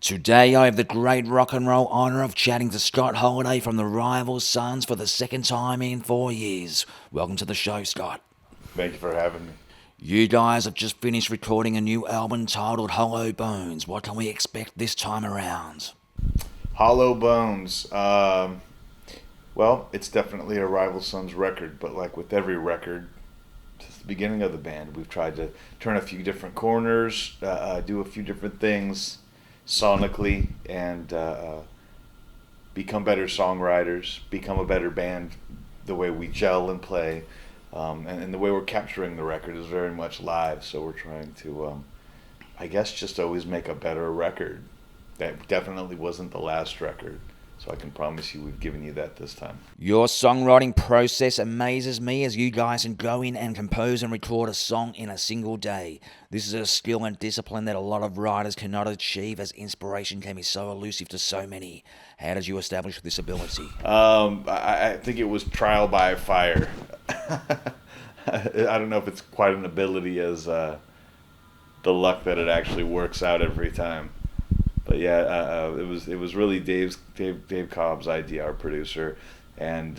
Today I have the great rock and roll honour of chatting to Scott Holiday from the Rival Sons for the second time in 4 years. Welcome to the show, Scott. Thank you for having me. You guys have just finished recording a new album titled Hollow Bones. What can we expect this time around? Hollow Bones. Well, it's definitely a Rival Sons record, but like with every record, since the beginning of the band, we've tried to turn a few different corners, do a few different things sonically, and become better songwriters, become a better band the way we gel and play. And the way we're capturing the record is very much live, so we're trying to, I guess, just always make a better record. That definitely wasn't the last record, so I can promise you we've given you that this time. Your songwriting process amazes me as you guys can go in and compose and record a song in a single day. This is a skill and discipline that a lot of writers cannot achieve as inspiration can be so elusive to so many. How did you establish this ability? I think it was trial by fire. I don't know if it's quite an ability as the luck that it actually works out every time. But yeah, it was really Dave Cobb's idea, our producer, and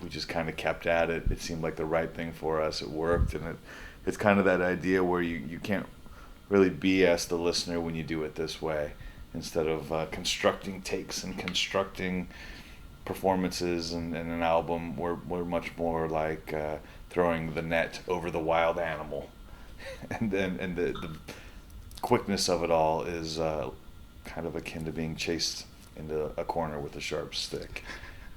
we just kind of kept at it. It seemed like the right thing for us. It worked, and it's kind of that idea where you can't really BS the listener when you do it this way. Instead of constructing takes and constructing performances and an album, we're much more like throwing the net over the wild animal, and the quickness of it all is kind of akin to being chased into a corner with a sharp stick.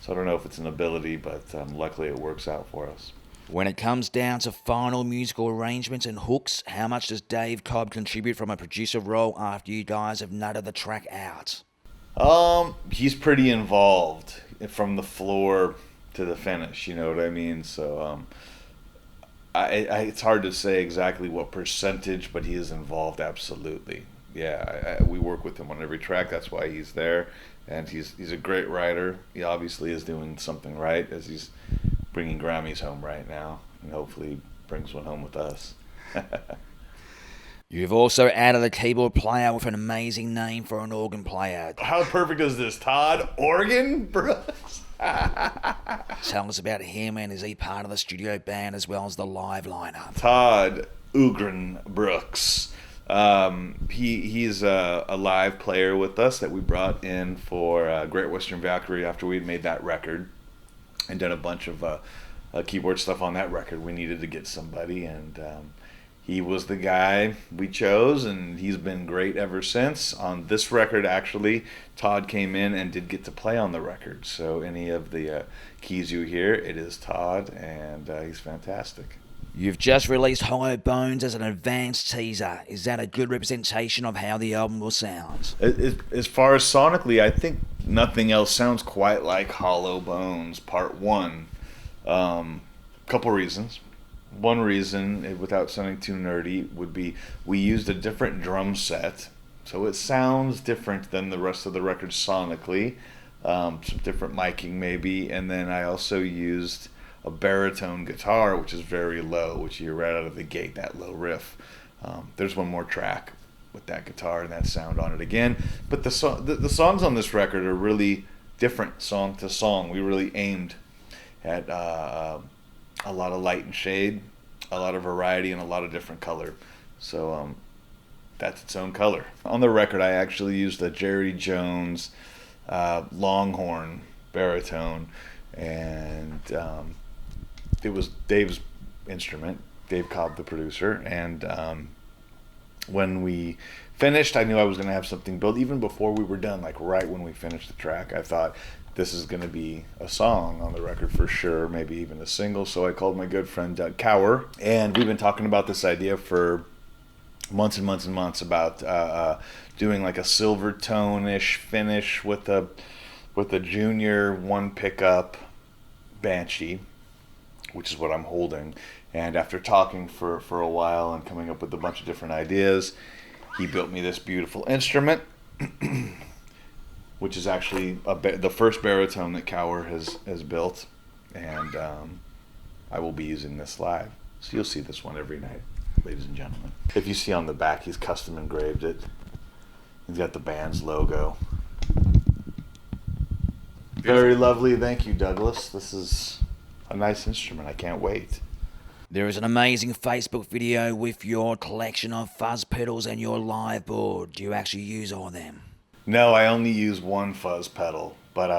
So I don't know if it's an ability, but luckily it works out for us. When it comes down to final musical arrangements and hooks, how much does Dave Cobb contribute from a producer role after you guys have nutted the track out? He's pretty involved from the floor to the finish. You know what I mean? So it's hard to say exactly what percentage, but he is involved absolutely. Yeah, we work with him on every track. That's why he's there, and he's a great writer. He obviously is doing something right as he's bringing Grammys home right now, and hopefully brings one home with us. You've also added a keyboard player with an amazing name for an organ player. How perfect is this, Todd Organ Brooks? Tell us about him, and is he part of the studio band as well as the live lineup? Todd Ugren Brooks. He's a live player with us that we brought in for Great Western Valkyrie after we'd made that record and done a bunch of keyboard stuff on that record. We needed to get somebody, and he was the guy we chose, and he's been great ever since. On this record, actually, Todd came in and did get to play on the record. So any of the keys you hear, it is Todd, and he's fantastic. You've just released Hollow Bones as an advanced teaser. Is that a good representation of how the album will sound? As far as sonically, I think nothing else sounds quite like Hollow Bones Part 1. Couple reasons. One reason, without sounding too nerdy, would be we used a different drum set, so it sounds different than the rest of the record sonically. Some different miking maybe, and then I also used a baritone guitar, which is very low, which you hear right out of the gate, that low riff. There's one more track with that guitar and that sound on it again, but the songs on this record are really different song to song. We really aimed at a lot of light and shade, a lot of variety, and a lot of different color. So that's its own color. On the record, I actually used the Jerry Jones Longhorn baritone, and it was Dave's instrument, Dave Cobb, the producer. And when we finished, I knew I was going to have something built. Even before we were done, like right when we finished the track, I thought, this is going to be a song on the record for sure, maybe even a single. So I called my good friend Doug Cower, and we've been talking about this idea for months and months and months about doing like a silver tone-ish finish with a junior one pickup Banshee, which is what I'm holding. And after talking for a while and coming up with a bunch of different ideas, he built me this beautiful instrument. Which is actually the first baritone that Cower has built, and I will be using this live. So you'll see this one every night, ladies and gentlemen. If you see on the back, he's custom engraved it. He's got the band's logo. Very lovely. Thank you, Douglas. This is a nice instrument. I can't wait. There is an amazing Facebook video with your collection of fuzz pedals and your live board. Do you actually use all of them? No, I only use one fuzz pedal, but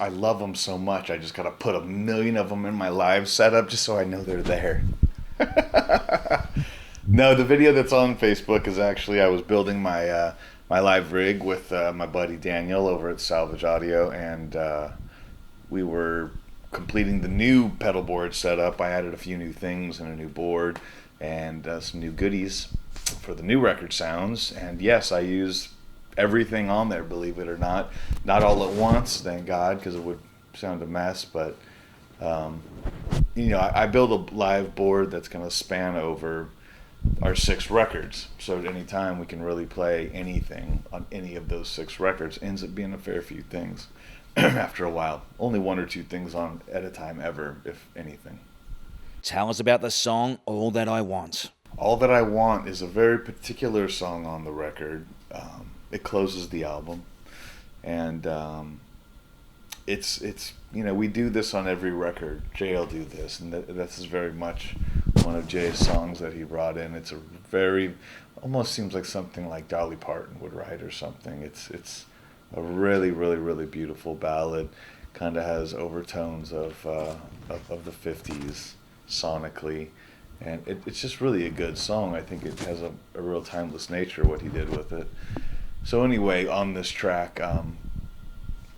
I love them so much. I just gotta put a million of them in my live setup just so I know they're there. No, the video that's on Facebook is actually I was building my my live rig with my buddy Daniel over at Salvage Audio, and we were completing the new pedal board setup. I added a few new things and a new board and some new goodies for the new record sounds. And yes, I use everything on there, believe it or not. Not all at once, thank God, because it would sound a mess. But I build a live board that's going to span over our 6 records, so at any time we can really play anything on any of those 6 records. Ends up being a fair few things after a while. Only 1 or 2 things on at a time ever, if anything. Tell us about the song All That I Want. All That I Want is a very particular song on the record. It closes the album, and it's we do this on every record. Jay will do this, and this is very much one of Jay's songs that he brought in. It's a very, almost seems like something like Dolly Parton would write or something. It's a really, really, really beautiful ballad. Kind of has overtones of the 50s sonically, and it's just really a good song. I think it has a real timeless nature, what he did with it. So anyway, on this track,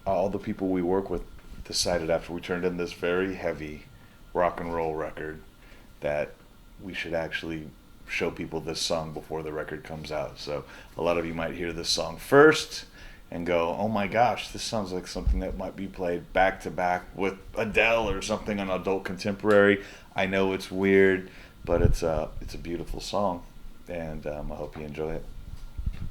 all the people we work with decided after we turned in this very heavy rock and roll record that we should actually show people this song before the record comes out. So a lot of you might hear this song first and go, oh my gosh, this sounds like something that might be played back to back with Adele or something on adult contemporary. I know it's weird, but it's a beautiful song, and I hope you enjoy it.